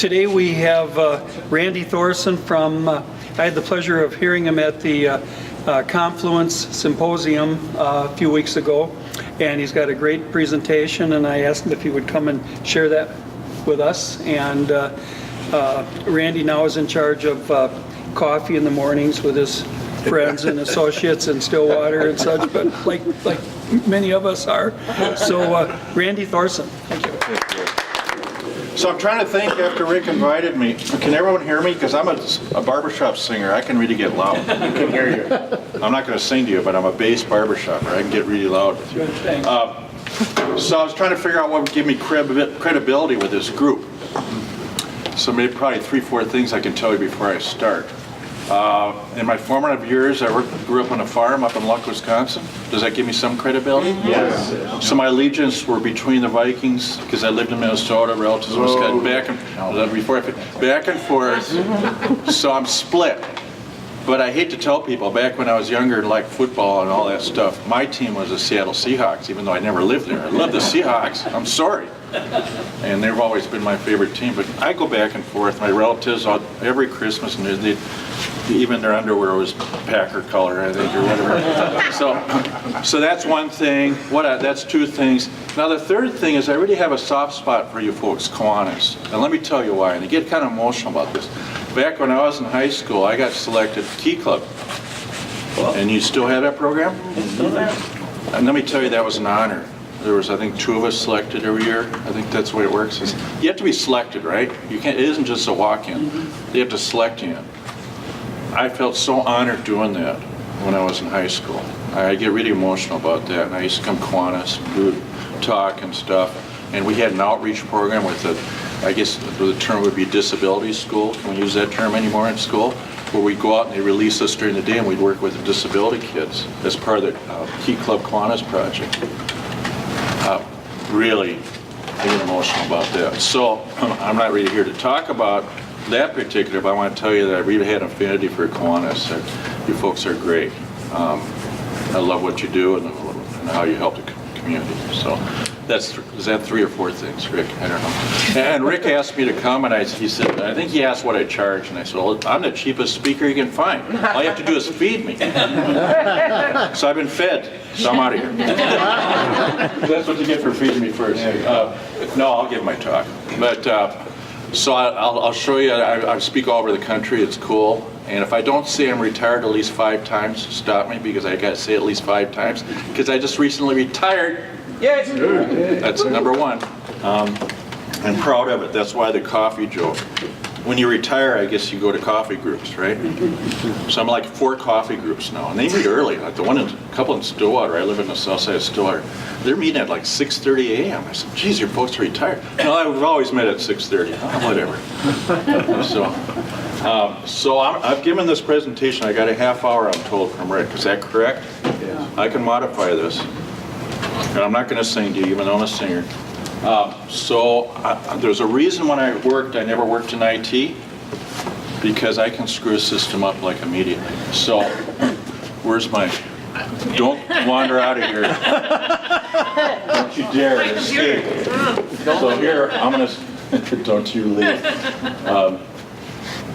Today we have Randy Thoreson from, I had the pleasure of hearing him at the Confluence Symposium a few weeks ago, and he's got a great presentation, and I asked him if he would come and share that with us. And Randy now is in charge of coffee in the mornings with his friends and associates in Stillwater and such, but like many of us are. So Randy Thoreson. Thank you. So I'm trying to think after Rick invited me. Can everyone hear me? Because I'm a barbershop singer. I can really get loud. I can hear you. I'm not going to sing to you, but I'm a bass barbershopper. I can get really loud with you. So I was trying to figure out what would give me credibility with this group. So maybe probably 3-4 things I can tell you before I start. In my formative years, I grew up on a farm up in Luck, Wisconsin. Does that give me some credibility? Yes. So my allegiance were between the Vikings, because I lived in Minnesota, relatives in Wisconsin, back and forth. So I'm split. But I hate to tell people, back when I was younger and liked football and all that stuff, my team was the Seattle Seahawks, even though I never lived there. I love the Seahawks. I'm sorry. And they've always been my favorite team. But I go back and forth. My relatives, every Christmas, and even their underwear was Packer color, I think, or whatever. So that's one thing. That's two things. Now the third thing is I really have a soft spot for you folks, Kiwanis. And let me tell you why. And I get kind of emotional about this. Back when I was in high school, I got selected Key Club. And you still have that program? And let me tell you, that was an honor. There was, I think, 2 of us selected every year. I think that's the way it works. You have to be selected, right? You can't. It isn't just a walk-in. They have to select you in. I felt so honored doing that when I was in high school. I get really emotional about that. And I used to come Kiwanis and do talk and stuff. And we had an outreach program with I guess the term would be disability school. Can we use that term anymore in school? Where we'd go out and they release us during the day and we'd work with the disability kids as part of the Key Club Kiwanis project. Really getting emotional about that. So I'm not really here to talk about that particular, but I want to tell you that I really had an affinity for Kiwanis. You folks are great. I love what you do and how you help the community. So is that 3 or 4 things, Rick? I don't know. And Rick asked me to come, and he said, I think he asked what I charge, and I said, well, I'm the cheapest speaker you can find. All you have to do is feed me. So I've been fed, so I'm out of here. That's what you get for feeding me first. No, I'll give my talk. But so I'll show you. I speak all over the country. It's cool. And if I don't say I'm retired at least 5 times, stop me, because I got to say it at least 5 times, because I just recently retired. Yes. That's number 1. I'm proud of it. That's why the coffee joke. When you retire, I guess you go to coffee groups, right? So I'm like 4 coffee groups now, and they meet early. Like a couple in Stillwater. I live in the south side of Stillwater. They're meeting at like 6:30 a.m. I said, geez, your folks are retired. No, I've always met at 6:30. Oh, whatever. So I've given this presentation. I got a half hour, I'm told, from Rick. Is that correct? Yeah. I can modify this. And I'm not going to sing to you, even though I'm a singer. There's a reason when I never worked in IT, because I can screw a system up like immediately. So, where's my, don't wander out of here. Don't you dare escape. So here, I'm going to, don't you leave. I'm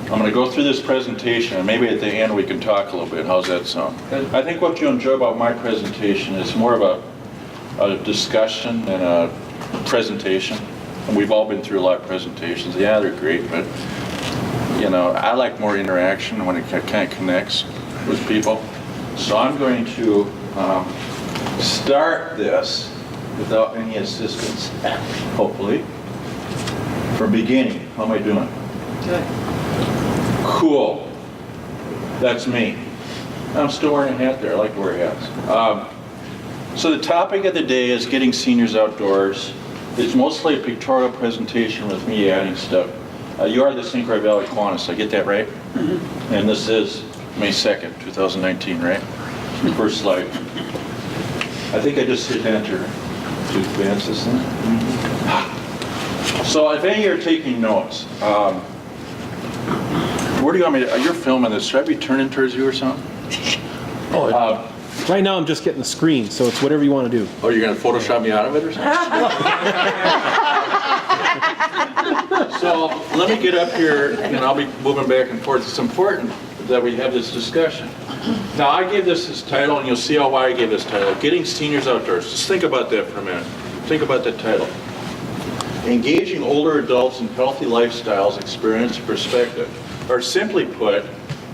going to go through this presentation, and maybe at the end we can talk a little bit. How's that sound? I think what you enjoy about my presentation is more of a discussion and a presentation. And we've all been through a lot of presentations. Yeah, they're great, but you know, I like more interaction when it kind of connects with people. So I'm going to start this without any assistance, hopefully, from beginning. How am I doing? Good. Cool. That's me. I'm still wearing a hat there. I like to wear hats. So the topic of the day is getting seniors outdoors. It's mostly a pictorial presentation with me adding stuff. You are the St. Croix Valley Kiwanis, I get that right? Mm-hmm. And this is May 2nd, 2019, right? First slide. I think I just hit enter to advance this thing. Mm-hmm. So if any of you are taking notes, where do you want me to, you're filming this, should I be turning towards you or something? Right now I'm just getting the screen, so it's whatever you want to do. Oh, you're going to Photoshop me out of it or something? So let me get up here, and I'll be moving back and forth. It's important that we have this discussion. Now, I gave this title, and you'll see why I gave this title, Getting Seniors Outdoors. Just think about that for a minute. Think about that title. Engaging older adults in healthy lifestyles, experience, and perspective. Or simply put,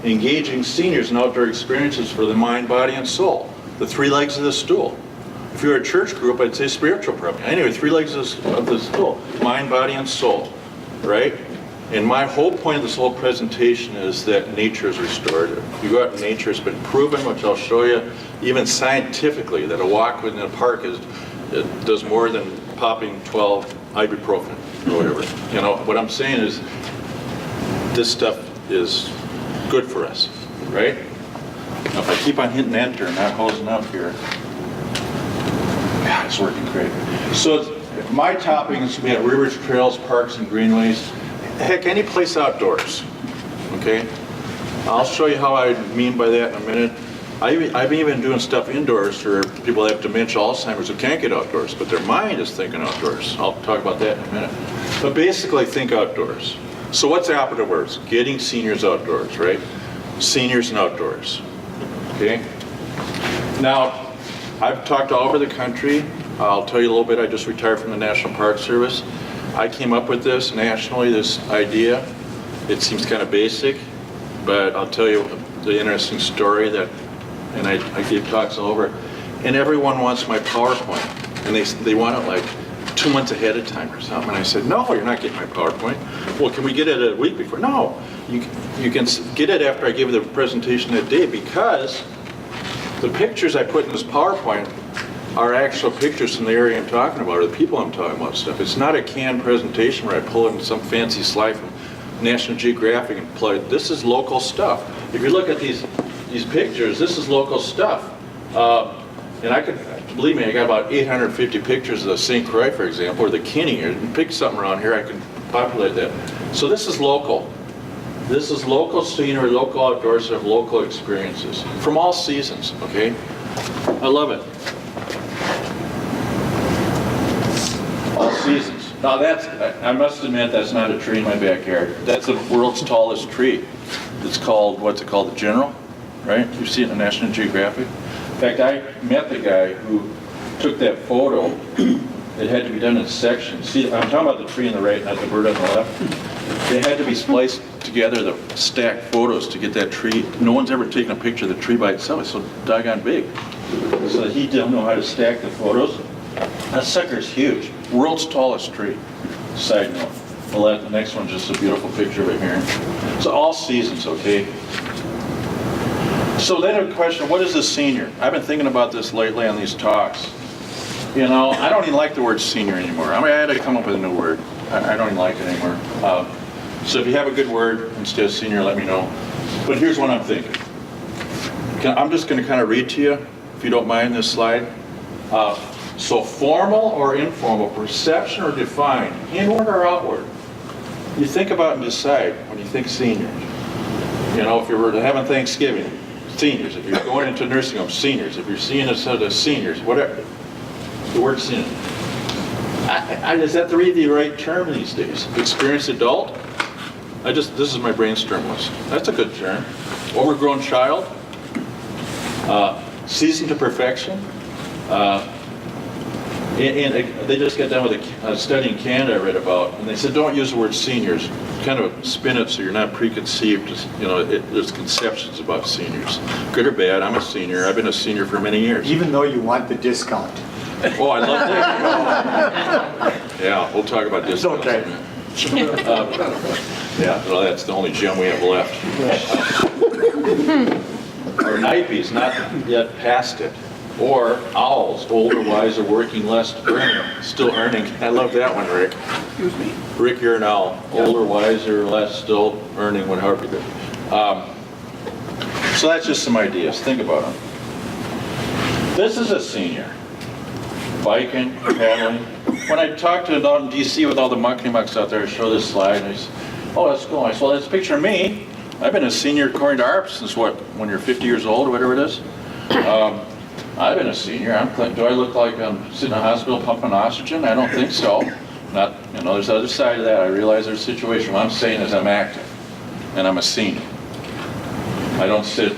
engaging seniors in outdoor experiences for the mind, body, and soul. The three legs of the stool. If you're a church group, I'd say spiritual program. Anyway, three legs of the stool. Mind, body, and soul. Right? And my whole point of this whole presentation is that nature is restorative. You go out in nature, it's been proven, which I'll show you, even scientifically, that a walk in a park it does more than popping 12 ibuprofen or whatever. You know, what I'm saying is this stuff is good for us, right? Now, if I keep on hitting enter and not hosing up here, yeah, it's working great. So my toppings, we have rivers, trails, parks, and greenways. Heck, any place outdoors, okay? I'll show you how I mean by that in a minute. I've even doing stuff indoors for people that have dementia, Alzheimer's, who can't get outdoors, but their mind is thinking outdoors. I'll talk about that in a minute. But basically, think outdoors. So what's the operative words? Getting seniors outdoors, right? Seniors and outdoors, okay? Now, I've talked all over the country. I'll tell you a little bit. I just retired from the National Park Service. I came up with this nationally, this idea. It seems kind of basic, but I'll tell you the interesting story that, and I give talks all over, and everyone wants my PowerPoint, and they want it like 2 months ahead of time or something. And I said, no, you're not getting my PowerPoint. Well, can we get it a week before? No, you can get it after I give the presentation that day, because the pictures I put in this PowerPoint are actual pictures from the area I'm talking about, or the people I'm talking about stuff. It's not a canned presentation where I pull in some fancy slide from National Geographic and play. This is local stuff. If you look at these pictures, this is local stuff. And I could, believe me, I got about 850 pictures of the St. Croix, for example, or the Kinney. Or pick something around here, I can populate that. So this is local. This is local scenery, local outdoors, of local experiences from all seasons, okay? I love it. All seasons. Now that's, I must admit, that's not a tree in my backyard. That's the world's tallest tree. It's called, what's it called, the General, right? You see it in National Geographic. In fact, I met the guy who took that photo. It had to be done in sections. See, I'm talking about the tree on the right, not the bird on the left. They had to be spliced together, the stacked photos, to get that tree. No one's ever taken a picture of the tree by itself. It's so doggone big. So he didn't know how to stack the photos. That sucker's huge. World's tallest tree. Side note. Well, the next one's just a beautiful picture of it here. So all seasons, okay? So then a question, what is a senior? I've been thinking about this lately on these talks. You know, I don't even like the word senior anymore. I mean, I had to come up with a new word. I don't even like it anymore. So if you have a good word instead of senior, let me know. But here's what I'm thinking. I'm just going to kind of read to you, if you don't mind this slide. So formal or informal, perception or defined, inward or outward. You think about and decide when you think seniors. You know, if you were having Thanksgiving, seniors. If you're going into nursing home, seniors. If you're seeing us as seniors, whatever. The word senior. Is that the right term these days? Experienced adult? This is my brainstorm list. That's a good term. Overgrown child? Seasoned to perfection? And they just got done with a study in Canada I read about, and they said don't use the word seniors. Kind of spin it so you're not preconceived. You know, there's conceptions about seniors. Good or bad, I'm a senior. I've been a senior for many years. Even though you want the discount. Oh, I love that. Yeah, we'll talk about this. It's okay. Yeah, well, that's the only gem we have left. Or nipeys, not yet past it. Or owls, older, wiser, working less, still earning. I love that one, Rick. Excuse me? Rick, you're an owl. Older, wiser, less, still earning, whatever. So that's just some ideas. Think about them. This is a senior. Biking, paddling. When I talked to out in D.C. with all the mucks out there, I show this slide, and I said, oh, that's cool. I said, well, that's a picture of me. I've been a senior according to ARP since what, when you're 50 years old or whatever it is? I've been a senior. Do I look like I'm sitting in a hospital pumping oxygen? I don't think so. Not, you know, there's the other side of that. I realize there's a situation. What I'm saying is I'm active, and I'm a senior. I don't sit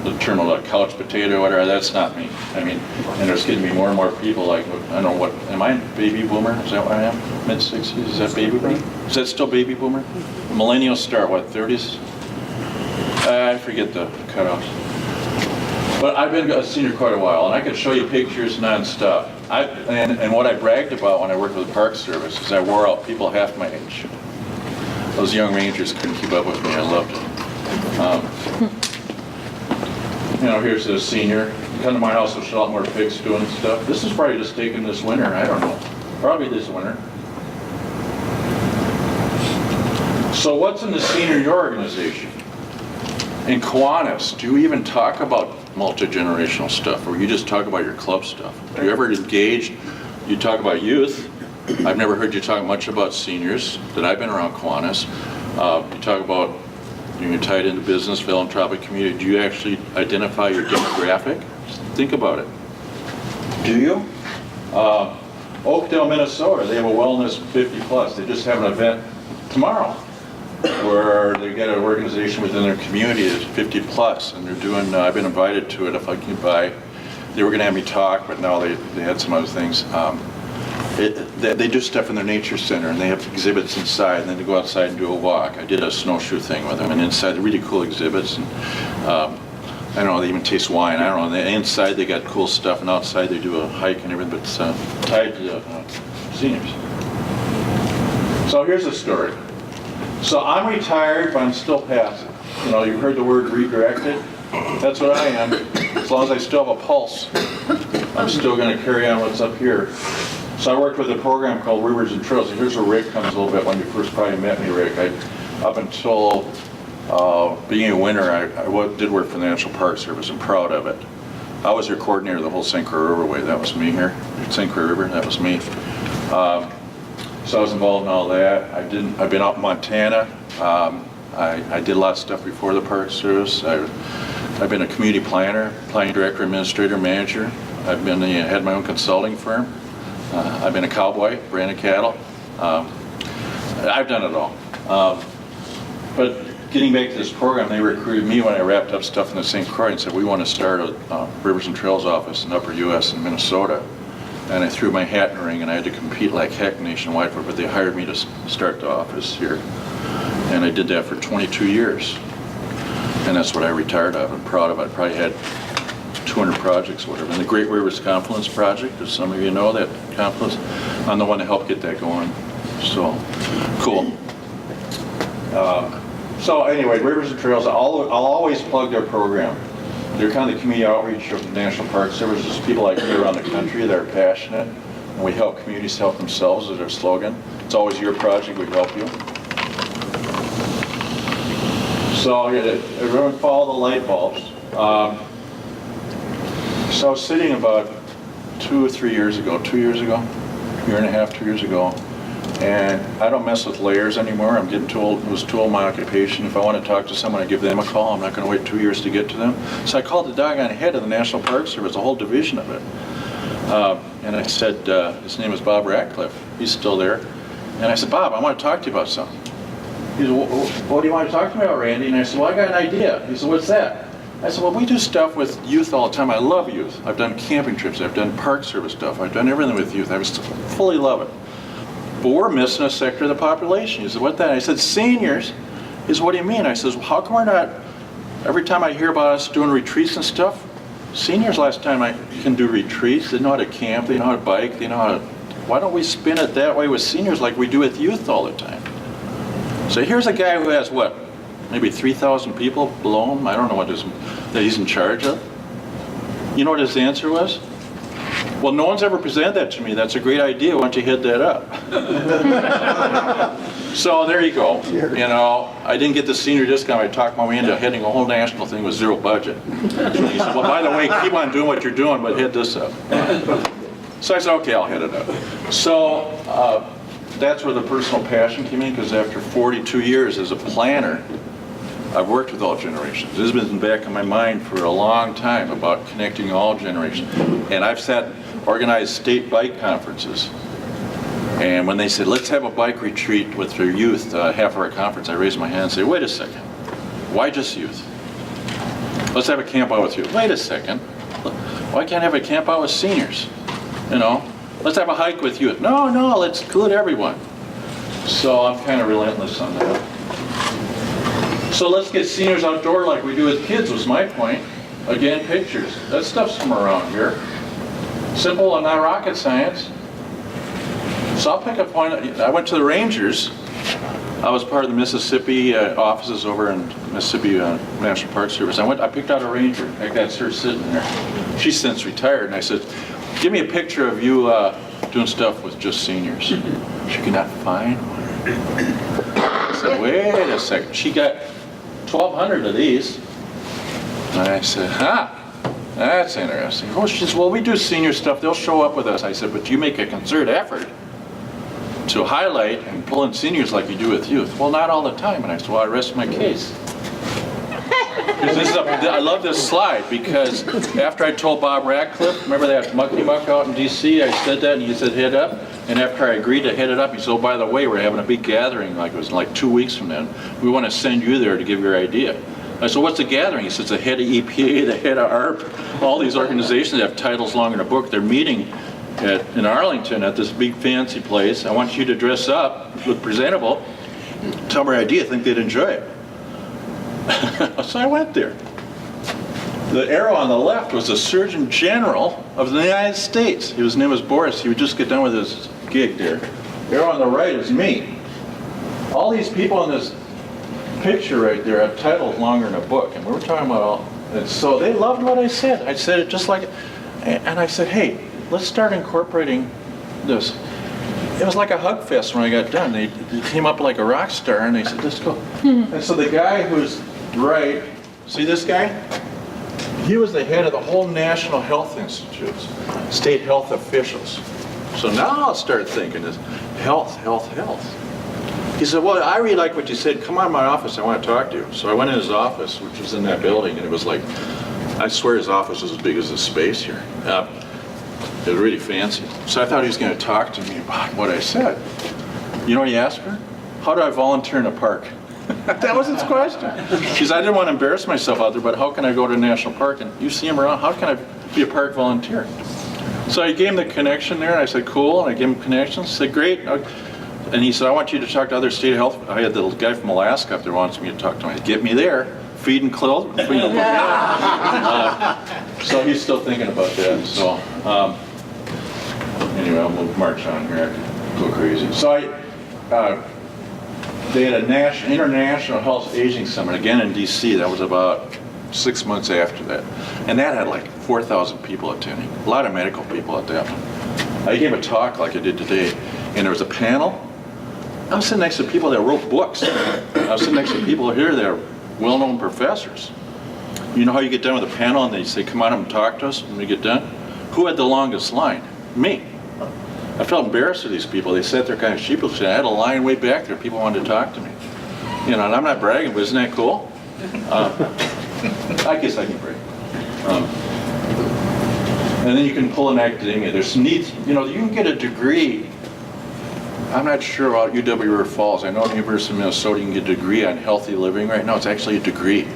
the term of like couch potato or whatever. That's not me. I mean, and there's getting me more and more people like, I don't know what, am I a baby boomer? Is that what I am? Mid-60s? Is that baby boomer? Is that still baby boomer? Millennials start, what, 30s? I forget the cutoffs. But I've been a senior quite a while, and I could show you pictures non-stop. And what I bragged about when I worked with the Park Service is I wore out people half my age. Those young rangers couldn't keep up with me. I loved it. You know, here's a senior. Come to my house with a lot more pigs doing stuff. This is probably just taken this winter. I don't know. Probably this winter. So what's in the senior in your organization? In Kiwanis, do you even talk about multi-generational stuff, or you just talk about your club stuff? Do you ever engage? You talk about youth. I've never heard you talk much about seniors that I've been around Kiwanis. You talk about you're tied into business, philanthropic community. Do you actually identify your demographic? Think about it. Do you? Oakdale, Minnesota, they have a wellness 50 plus. They just have an event tomorrow where they get an organization within their community that's 50 plus, and they're doing, I've been invited to it if I can buy. They were gonna have me talk, but now they had some other things. They do stuff in their nature center, and they have exhibits inside, and then they go outside and do a walk. I did a snowshoe thing with them, and inside they're really cool exhibits, and I don't know, they even taste wine, I don't know. And inside they got cool stuff, and outside they do a hike and everything, but it's tied to seniors. So here's the story. So I'm retired, but I'm still passive. You know, you've heard the word redirected. That's what I am. As long as I still have a pulse, I'm still going to carry on what's up here. So I worked with a program called Rivers and Trails. Here's where Rick comes a little bit when you first probably met me, Rick. Up until beginning of winter, I did work for the National Park Service. I'm proud of it. I was your coordinator of the whole St. Croix Riverway. That was me here. St. Croix River, that was me. So I was involved in all that. I've been out in Montana. I did a lot of stuff before the Park Service. I've been a community planner, planning director, administrator, manager. I've been had my own consulting firm. I've been a cowboy, branded cattle. I've done it all. But getting back to this program, they recruited me when I wrapped up stuff in the St. Croix and said, we want to start a Rivers and Trails office in Upper U.S. in Minnesota. And I threw my hat in the ring, and I had to compete like heck nationwide for it, but they hired me to start the office here. And I did that for 22 years. And that's what I retired of. I'm proud of it. I probably had 200 projects or whatever. And the Great Rivers Confluence Project, as some of you know, that confluence, I'm the one that helped get that going. So, cool. So anyway, Rivers and Trails, I'll always plug their program. They're kind of the community outreach of the National Park Service. There's people like me around the country that are passionate, and we help communities help themselves is their slogan. It's always your project, we help you. So everyone follow the light bulbs. So I was sitting about 2 or 3 years ago, year and a half, 2 years ago, and I don't mess with layers anymore. I'm getting too old. It was too old my occupation. If I want to talk to someone, I give them a call. I'm not going to wait 2 years to get to them. So I called the doggone head of the National Park Service, a whole division of it. And I said, his name is Bob Ratcliffe. He's still there. And I said, Bob, I want to talk to you about something. He said, well, what do you want to talk to me about, Randy? And I said, well, I got an idea. He said, what's that? I said, well, we do stuff with youth all the time. I love youth. I've done camping trips. I've done Park Service stuff. I've done everything with youth. I fully love it. But we're missing a sector of the population. He said, what that? I said, seniors. He said, what do you mean? I said, well, how come we're not, every time I hear about us doing retreats and stuff, seniors last time I can do retreats, they know how to camp, they know how to bike, they know how to, why don't we spin it that way with seniors like we do with youth all the time? So here's a guy who has what, maybe 3,000 people below him? I don't know what that he's in charge of. You know what his answer was? Well, no one's ever presented that to me. That's a great idea. Why don't you head that up? So there you go. You know, I didn't get the senior discount. I talked my way into heading a whole national thing with zero budget. He said, well, by the way, keep on doing what you're doing, but head this up. So I said, okay, I'll head it up. So that's where the personal passion came in, because after 42 years as a planner, I've worked with all generations. This has been in the back of my mind for a long time about connecting all generations. And I've organized state bike conferences And when they said, let's have a bike retreat with your youth, half of our conference, I raised my hand and said, wait a second, why just youth? Let's have a camp out with you. Wait a second, why can't I have a camp out with seniors? You know, let's have a hike with youth. No, let's include everyone. So I'm kind of relentless on that. So let's get seniors outdoor like we do with kids was my point. Again, pictures. That stuff's from around here. Simple and not rocket science. So I'll pick a point. I went to the Rangers. I was part of the Mississippi offices over in Mississippi National Park Service. I picked out a ranger. I got her sitting there. She's since retired, and I said, give me a picture of you doing stuff with just seniors. She could not find one. I said, wait a second. She got 1,200 of these. And I said, that's interesting. Oh, she says, well, we do senior stuff. They'll show up with us. I said, but you make a concerted effort to highlight and pull in seniors like you do with youth. Well, not all the time. And I said, well, I rest my case. I love this slide because after I told Bob Radcliffe, remember that mucky muck out in D.C., I said that and he said head up. And after I agreed to head it up, he said, oh, by the way, we're having a big gathering, like it was like 2 weeks from then. We want to send you there to give your idea. I said, what's the gathering? He says, the head of EPA, the head of ARP, all these organizations that have titles long in a book. They're meeting in Arlington at this big fancy place. I want you to dress up, look presentable, tell me your idea. I think they'd enjoy it. So I went there. The arrow on the left was the Surgeon General of the United States. His name was Boris. He would just get done with his gig there. The arrow on the right is me. All these people in this picture right there have titles longer in a book, and we were talking about all. And so they loved what I said. I said it just like, and I said, hey, let's start incorporating this. It was like a hug fest when I got done. They came up like a rock star, and they said, let's go. And so the guy who's right, see this guy? He was the head of the whole National Health Institutes, state health officials. So now I'll start thinking this, health. He said, well, I really like what you said. Come on to my office, I want to talk to you. So I went in his office, which was in that building, and it was like, I swear his office was as big as this space here. It was really fancy. So I thought he was going to talk to me about what I said. You know what he asked her? How do I volunteer in a park? That was his question. She said, I didn't want to embarrass myself out there, but how can I go to a national park and you see him around? How can I be a park volunteer? So I gave him the connection there, and I said, cool, and I gave him connections. I said, great. And he said, I want you to talk to other state health. I had the guy from Alaska up there wants me to talk to him. I said, get me there. Feed and clothe. So he's still thinking about that. So anyway, I'll march on here. I could go crazy. So they had an International Health Aging Summit again in D.C. That was about 6 months after that. And that had like 4,000 people attending. A lot of medical people at that one. I gave a talk like I did today, and there was a panel. I'm sitting next to people that wrote books. I was sitting next to people here that are well-known professors. You know how you get done with a panel and they say, come on up and talk to us when we get done? Who had the longest line? Me. I felt embarrassed with these people. They sat there kind of sheepishly. I had a line way back there. People wanted to talk to me. You know, and I'm not bragging, but isn't that cool? I guess I can brag. And then you can pull an academia. There's some needs. You know, you can get a degree. I'm not sure about UW River Falls. I know at the University of Minnesota you can get a degree on healthy living right now. It's actually a degree.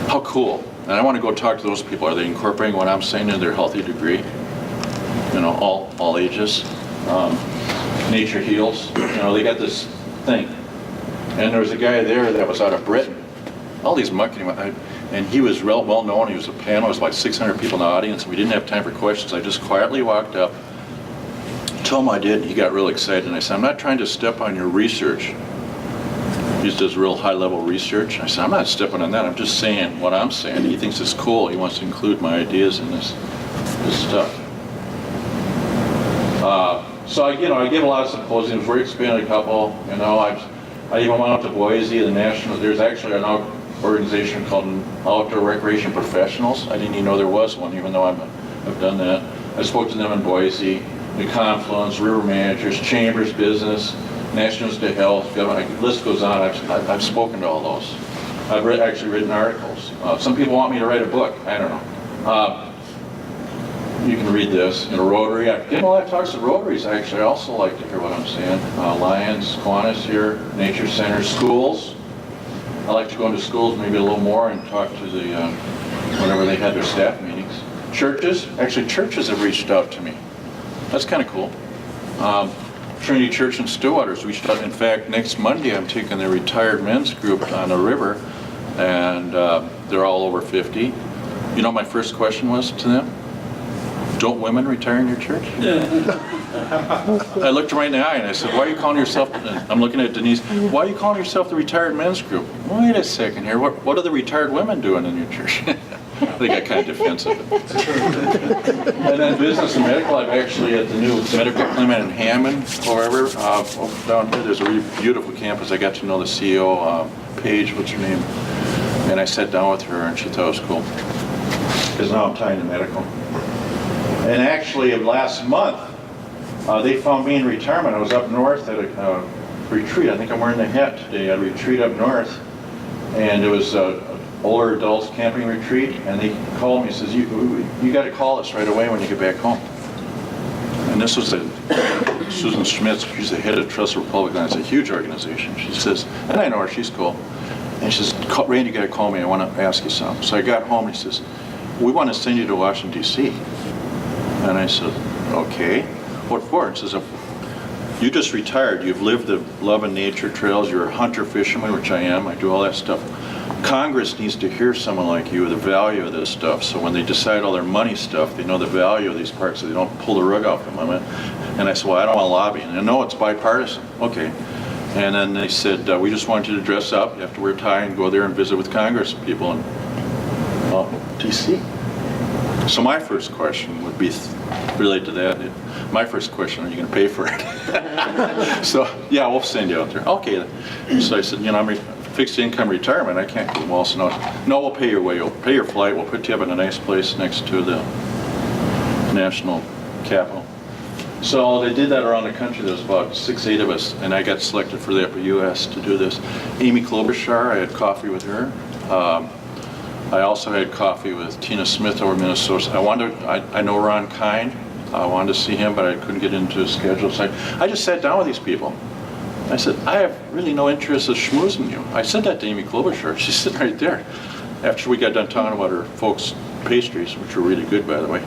How cool. And I want to go talk to those people. Are they incorporating what I'm saying in their healthy degree? You know, all ages. Nature heals. You know, they got this thing. And there was a guy there that was out of Britain. All these mucking, and he was well known. He was a panel. There was like 600 people in the audience. We didn't have time for questions. I just quietly walked up, told him I did. He got real excited, and I said, I'm not trying to step on your research. He just does real high-level research. I said, I'm not stepping on that. I'm just saying what I'm saying. He thinks it's cool. He wants to include my ideas in this stuff. So I gave a lot of symposiums. We expanded a couple. You know, I even went out to Boise. There's actually an organization called Outdoor Recreation Professionals. I didn't even know there was one, even though I've done that. I spoke to them in Boise, the Confluence, River Managers, Chambers Business, National Institute of Health. The list goes on. I've spoken to all those. I've actually written articles. Some people want me to write a book. I don't know. You can read this in a Rotary. I did a lot of talks at Rotaries. I actually also like to hear what I'm saying. Lions, Kiwanis here, nature centers, schools. I like to go into schools maybe a little more and talk to the, whenever they had their staff meetings. Churches, actually churches have reached out to me. That's kind of cool. Trinity Church in Stillwater's reached out. In fact, next Monday I'm taking the retired men's group on the river, and they're all over 50. You know what my first question was to them? Don't women retire in your church? I looked her right in the eye and I said, why are you calling yourself, I'm looking at Denise, why are you calling yourself the retired men's group? Wait a second here, what are the retired women doing in your church? They got kind of defensive. And then business and medical, I'm actually at the new medical clinic in Hammond, however, down here, there's a really beautiful campus. I got to know the CEO, Paige, what's her name? And I sat down with her and she thought it was cool. Because now I'm tying to medical. And actually, last month, they found me in retirement. I was up north at a retreat. I think I'm wearing the hat today. At a retreat up north, and it was an older adults camping retreat. And they called me and says, "You got to call us right away when you get back home." And this was Susan Schmitz. She's the head of Trust Republican. It's a huge organization. She says, and I know her. She's cool. And she says, "Randy, you got to call me. I want to ask you something." So I got home. And he says, "We want to send you to Washington D.C." And I said, okay, what for? He says, you just retired. You've lived the love and nature trails. You're a hunter fisherman, which I am. I do all that stuff. Congress needs to hear someone like you, the value of this stuff. So when they decide all their money stuff, they know the value of these parks so they don't pull the rug out from them. And I said, well, I don't want to lobby. And I know it's bipartisan. Okay. And then they said, we just want you to dress up. You have to wear a tie and go there and visit with Congress people in D.C. So my first question would be related to that. My first question, are you going to pay for it? So, yeah, we'll send you out there. Okay. So I said, I'm fixed income retirement. I can't go to Wall Street. No, we'll pay your way. We'll pay your flight. We'll put you up in a nice place next to the national capital. So they did that around the country. There was about 6, 8 of us, and I got selected for the upper U.S. to do this. Amy Klobuchar, I had coffee with her. I also had coffee with Tina Smith over Minnesota. I know Ron Kind. I wanted to see him, but I couldn't get into his schedule. So I just sat down with these people. I said, I have really no interest in schmoozing you. I said that to Amy Klobuchar. She's sitting right there. After we got done talking about her folks' pastries, which were really good, by the way.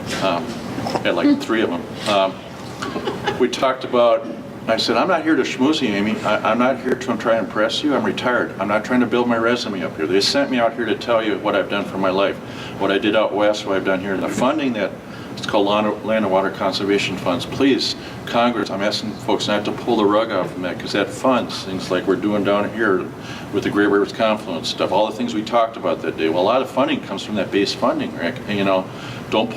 Had like 3 of them. We talked about, I said, I'm not here to schmooze you, Amy. I'm not here to try and impress you. I'm retired. I'm not trying to build my resume up here. They sent me out here to tell you what I've done for my life, what I did out west, what I've done here, and the funding that it's called Land and Water Conservation Funds. Please, Congress, I'm asking folks not to pull the rug out from that, because that funds things like we're doing down here with the Great Rivers Confluence stuff, all the things we talked about that day. Well, a lot of funding comes from that base funding, Rick. And, don't.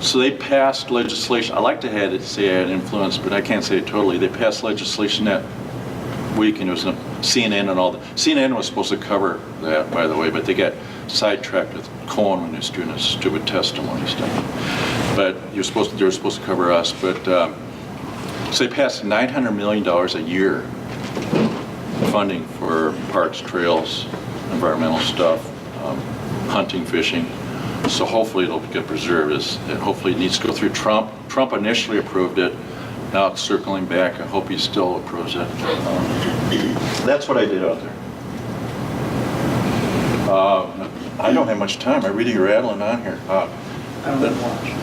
So they passed legislation. I like to have it say I had influence, but I can't say it totally. They passed legislation that week, and it was CNN and all that. CNN was supposed to cover that, by the way, but they got sidetracked with Cohen when he was doing his stupid testimony stuff. But they were supposed to cover us. But so they passed $900 million a year funding for parks, trails, environmental stuff, hunting, fishing. So hopefully it'll get preserved. Hopefully it needs to go through Trump. Trump initially approved it. Now it's circling back. I hope he still approves it. That's what I did out there. I don't have much time. I really rattling on here.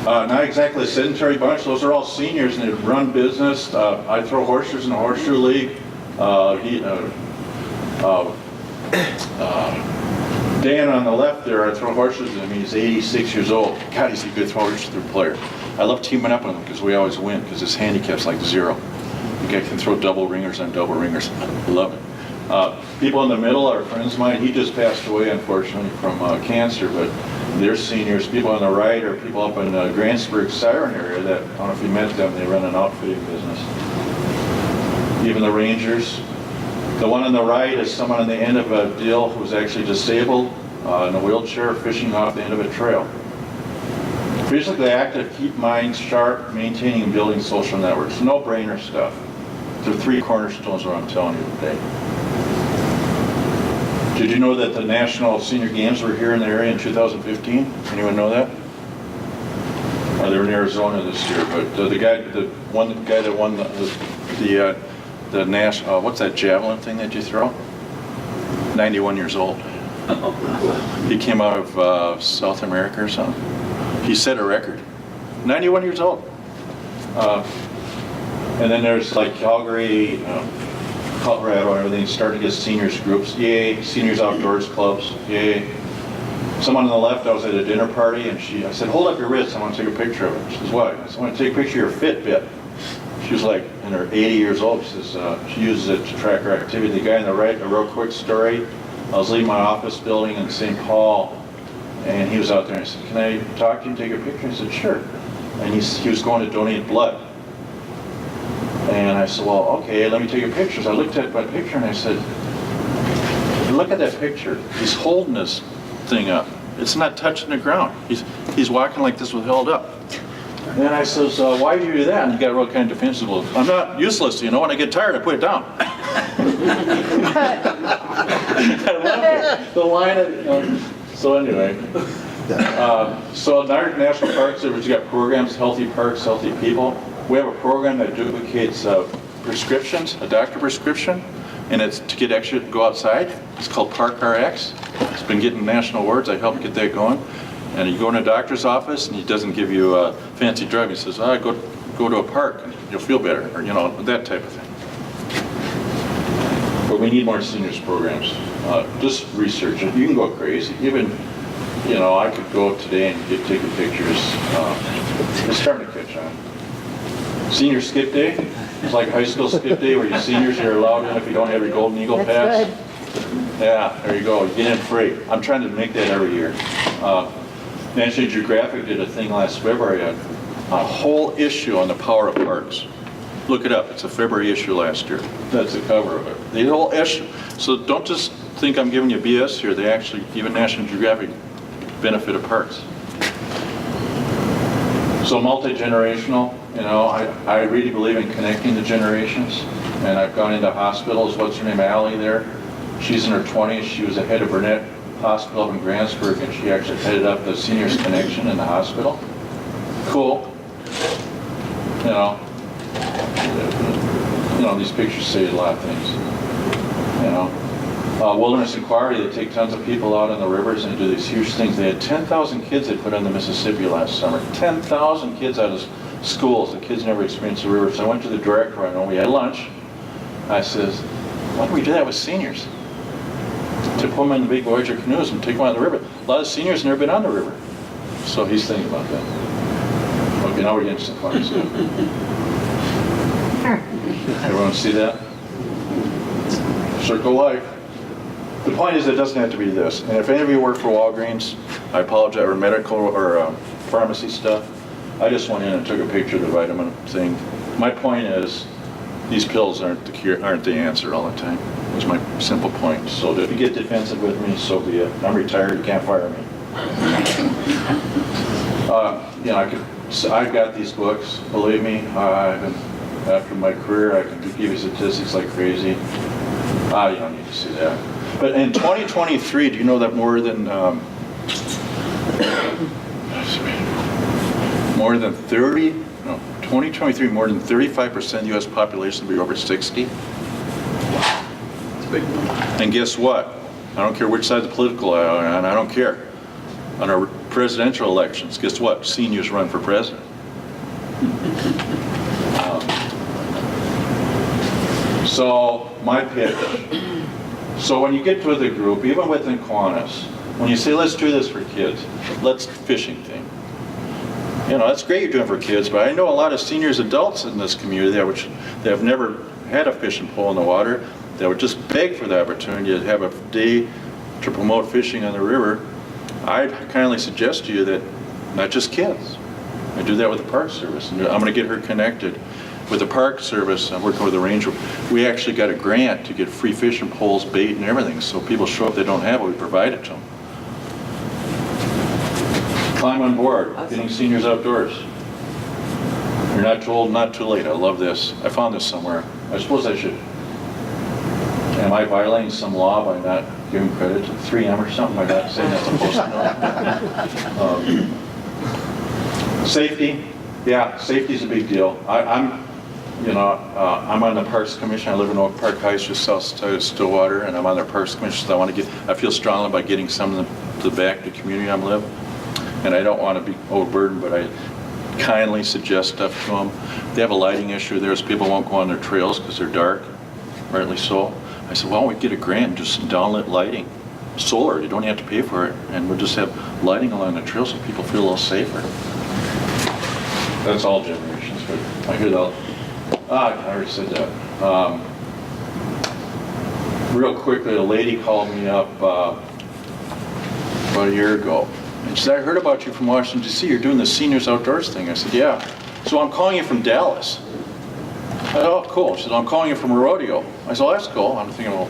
Not exactly a sedentary bunch. Those are all seniors and they run business. I throw horseshoes in the horseshoe league. Dan on the left there, I throw horseshoes at him. He's 86 years old. God, he's a good horseshoe player. I love teaming up with him because we always win, because his handicap's like 0. The guy can throw double ringers on double ringers. I love it. People in the middle are friends of mine. He just passed away, unfortunately, from cancer, but they're seniors. People on the right are people up in Grantsburg, Siren area that, I don't know if you met them, they run an outfitting business. Even the Rangers. The one on the right is someone on the end of a deal who's actually disabled in a wheelchair fishing off the end of a trail. Basically active, keep minds sharp, maintaining and building social networks. No-brainer stuff. There are 3 cornerstones of what I'm telling you today. Did you know that the National Senior Games were here in the area in 2015? Anyone know that? They were in Arizona this year, but the guy that won the national, what's that javelin thing that you throw? 91 years old. He came out of South America or something. He set a record. 91 years old. And then there's like Calgary, Colorado, and everything starting to get seniors groups. Yay, seniors outdoors clubs. Yay. Someone on the left, I was at a dinner party, and I said, hold up your wrist, I want to take a picture of it. She says, what? I said, I want to take a picture of your Fitbit. She was like in her 80 years old. She says she uses it to track her activity. The guy on the right, a real quick story. I was leaving my office building in St. Paul, and he was out there, and I said, can I talk to you and take a picture? He said, sure. And he was going to donate blood. And I said, well, okay, let me take a picture. So I looked at my picture and I said, look at that picture. He's holding this thing up. It's not touching the ground. He's walking like this with held up. And then I says, why do you do that? And he got real kind of defensive. I'm not useless, you know. When I get tired, I put it down. I love the line of, so anyway. So in our National Park Service, you got programs, healthy parks, healthy people. We have a program that duplicates prescriptions, a doctor prescription, and it's to get extra to go outside. It's called Park RX. It's been getting national awards. I helped get that going. And you go in a doctor's office, and he doesn't give you a fancy drug. He says, go to a park, and you'll feel better, or that type of thing. But we need more seniors programs. Just research it. You can go crazy. Even, I could go today and take the pictures. It's starting to catch on. Senior skip day. It's like high school skip day where you seniors are allowed in if you don't have your Golden Eagle pass. Yeah, there you go. You get in free. I'm trying to make that every year. National Geographic did a thing last February, a whole issue on the power of parks. Look it up. It's a February issue last year. That's the cover of it. The whole issue. So don't just think I'm giving you BS here. They actually, even National Geographic, benefit of parks. So multi-generational, I really believe in connecting the generations. And I've gone into hospitals. What's her name, Allie there? She's in her 20s. She was the head of Burnett Hospital up in Grantsburg, and she actually headed up the Seniors Connection in the hospital. Cool. These pictures say a lot of things. Wilderness Inquiry, they take tons of people out on the rivers and do these huge things. They had 10,000 kids they put on the Mississippi last summer. 10,000 kids out of schools. The kids never experienced the river. So I went to the director, we had lunch. I says, why don't we do that with seniors? To put them in the big Voyager canoes and take them on the river. A lot of seniors have never been on the river. So he's thinking about that. Okay, now we're getting to some funny stuff. Everyone see that? Circle life. The point is, it doesn't have to be this. And if any of you work for Walgreens, I apologize, or medical or pharmacy stuff, I just went in and took a picture of the vitamin thing. My point is, these pills aren't the answer all the time. That's my simple point. So if you get defensive with me, so be it. I'm retired. You can't fire me. I've got these books. Believe me, after my career, I can give you statistics like crazy. You don't need to see that. But in 2023, do you know that more than 2023, more than 35% of the U.S. population will be over 60. It's a big number. And guess what? I don't care which side of the political aisle I'm on, I don't care. On our presidential elections, guess what? Seniors run for president. So, my pitch. So when you get to the group, even within Kiwanis, when you say, let's do this for kids, let's fishing thing. That's great you're doing for kids, but I know a lot of seniors, adults in this community that have never had a fishing pole in the water, that would just beg for the opportunity to have a day to promote fishing on the river. I'd kindly suggest to you that not just kids. I do that with the Park Service. And I'm going to get her connected with the Park Service. I'm working with the ranger. We actually got a grant to get free fishing poles, bait, and everything. So people show up, they don't have it, we provide it to them. Climb on board, getting seniors outdoors. You're not too old, not too late. I love this. I found this somewhere. I suppose I should. Am I violating some law by not giving credit to 3M or something? By not saying that's supposed to know? Safety, yeah, safety's a big deal. I'm on the Parks Commission. I live in Oak Park Heights, just south of Stillwater, and I'm on their Parks Commission. So I feel strongly about getting some of the back to the community I live. And I don't want to be overburdened, but I kindly suggest stuff to them. They have a lighting issue there, so people won't go on their trails because they're dark, rightly so. I said, why don't we get a grant and just downlit lighting? Solar, you don't have to pay for it, and we'll just have lighting along the trail so people feel a little safer. That's all generations, but I hear that. I already said that. Real quickly, a lady called me up about a year ago. And she said, I heard about you from Washington, D.C. You're doing the seniors outdoors thing. I said, yeah. So I'm calling you from Dallas. I said, oh, cool. She said, I'm calling you from a rodeo. I said, oh, that's cool. I'm thinking, well,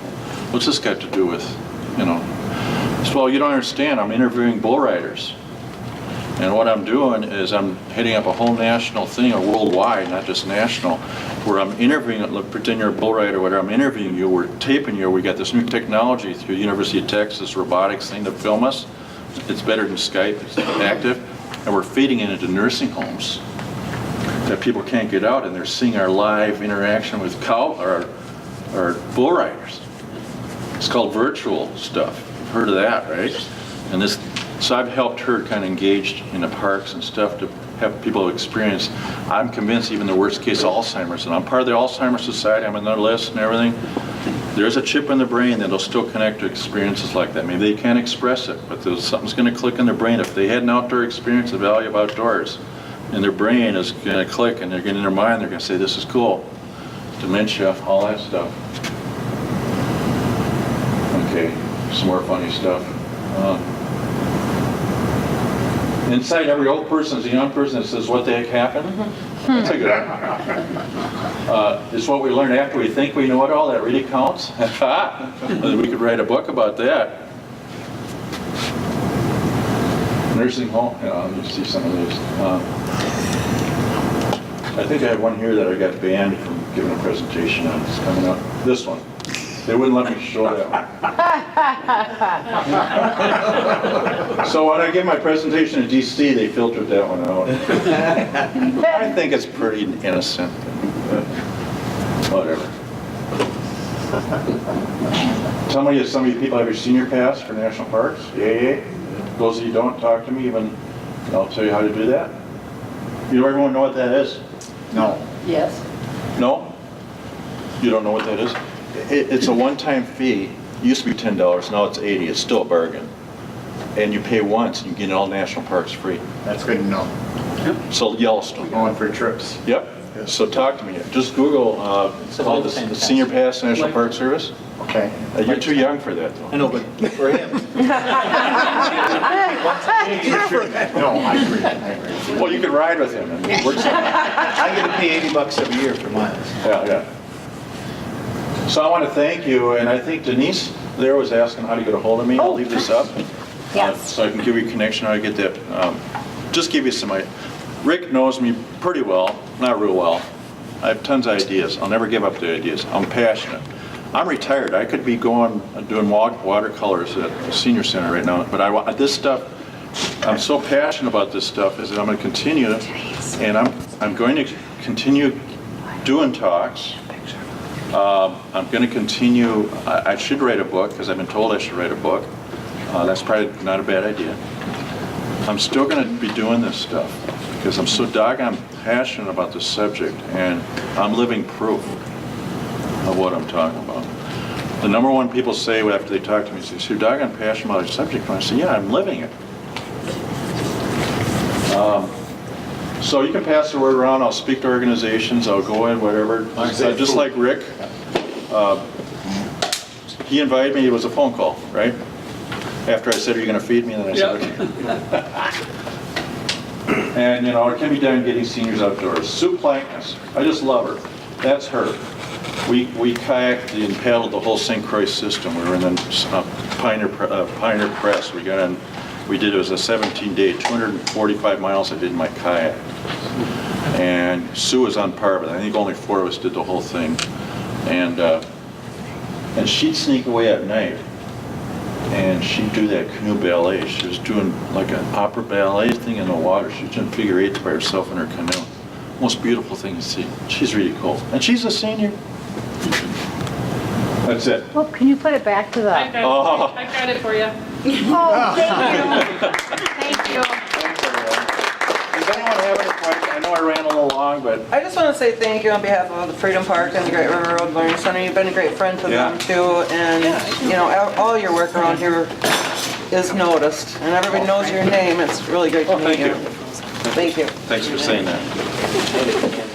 what's this got to do with, She said, well, you don't understand. I'm interviewing bull riders. And what I'm doing is I'm heading up a whole national thing, or worldwide, not just national, where I'm interviewing, look, pretend you're a bull rider or whatever, I'm interviewing you, we're taping you, we got this new technology through University of Texas robotics thing to film us. It's better than Skype, it's active, and we're feeding it into nursing homes that people can't get out, and they're seeing our live interaction with or bull riders. It's called virtual stuff. You've heard of that, right? And so I've helped her kind of engaged in the parks and stuff to have people experience. I'm convinced even the worst case Alzheimer's, and I'm part of the Alzheimer's Society, I'm on their list and everything. There's a chip in the brain that'll still connect to experiences like that. Maybe they can't express it, but something's going to click in their brain. If they had an outdoor experience, the value of outdoors, and their brain is going to click, and they're going to, in their mind, they're going to say, this is cool. Dementia, all that stuff. Okay, some more funny stuff. Inside every old person is a young person that says, what the heck happened? That's a good one. It's what we learn after we think we know it all that really counts. We could write a book about that. Nursing home, let me see some of these. I think I have one here that I got banned from giving a presentation on. It's coming up. This one. They wouldn't let me show that one. So when I give my presentation in DC, they filtered that one out. I think it's pretty innocent. Whatever. Some of you people have your senior pass for national parks. Yay. Those of you who don't, talk to me. Even I'll tell you how to do that. Everyone know what that is? No. Yes. No? You don't know what that is? It's a one-time fee. It used to be $10, now it's $80. It's still a bargain. And you pay once and you get all national parks free. That's good to know. So Yellowstone. Going for trips. Yep. So talk to me. Just Google called the Senior Pass National Park Service. Okay. You're too young for that, though. I know, but for him. No, I agree. Well, you could ride with him. And work something. I get to pay $80 every year for miles. Yeah. So I want to thank you, and I think Denise there was asking how to get a hold of me. I'll leave this up. Yes. So I can give you a connection how to get that. Just give you some idea. Rick knows me pretty well, not real well. I have tons of ideas. I'll never give up the ideas. I'm passionate. I'm retired. I could be doing watercolors at the senior center right now, but I want this stuff. I'm so passionate about this stuff is that I'm going to continue, and I'm going to continue doing talks. I'm going to continue. I should write a book because I've been told I should write a book. That's probably not a bad idea. I'm still going to be doing this stuff because I'm so doggone passionate about this subject, and I'm living proof of what I'm talking about. The number one people say after they talk to me is, you're doggone passionate about a subject. And I say, yeah, I'm living it. So you can pass the word around. I'll speak to organizations. I'll go in, whatever. Just like Rick. He invited me. It was a phone call, right? After I said, are you going to feed me? And then I said, okay. And, you know, it can be done getting seniors outdoors. Sue Plankness, I just love her. That's her. We kayaked and paddled the whole St. Croix system. We were in the Pioneer Press. We did, it was a 17-day, 245 miles I did in my kayak. And Sue was on par with it. I think only 4 of us did the whole thing. And she'd sneak away at night and she'd do that canoe ballet. She was doing like an opera ballet thing in the water. She was doing figure eights by herself in her canoe. Most beautiful thing to see. She's really cool. And she's a senior. That's it. Well, can you put it back to the? I got it for you. Oh, thank you. Thanks, everyone. Does anyone have any questions? I know I ran a little long, but I just want to say thank you on behalf of the Freedom Park and the Great River Road Learning Center. You've been a great friend to Yeah. them too, and you know, all your work around here is noticed, and everybody knows your name. It's really great to Oh, meet thank you. Thank you. thanks for saying that.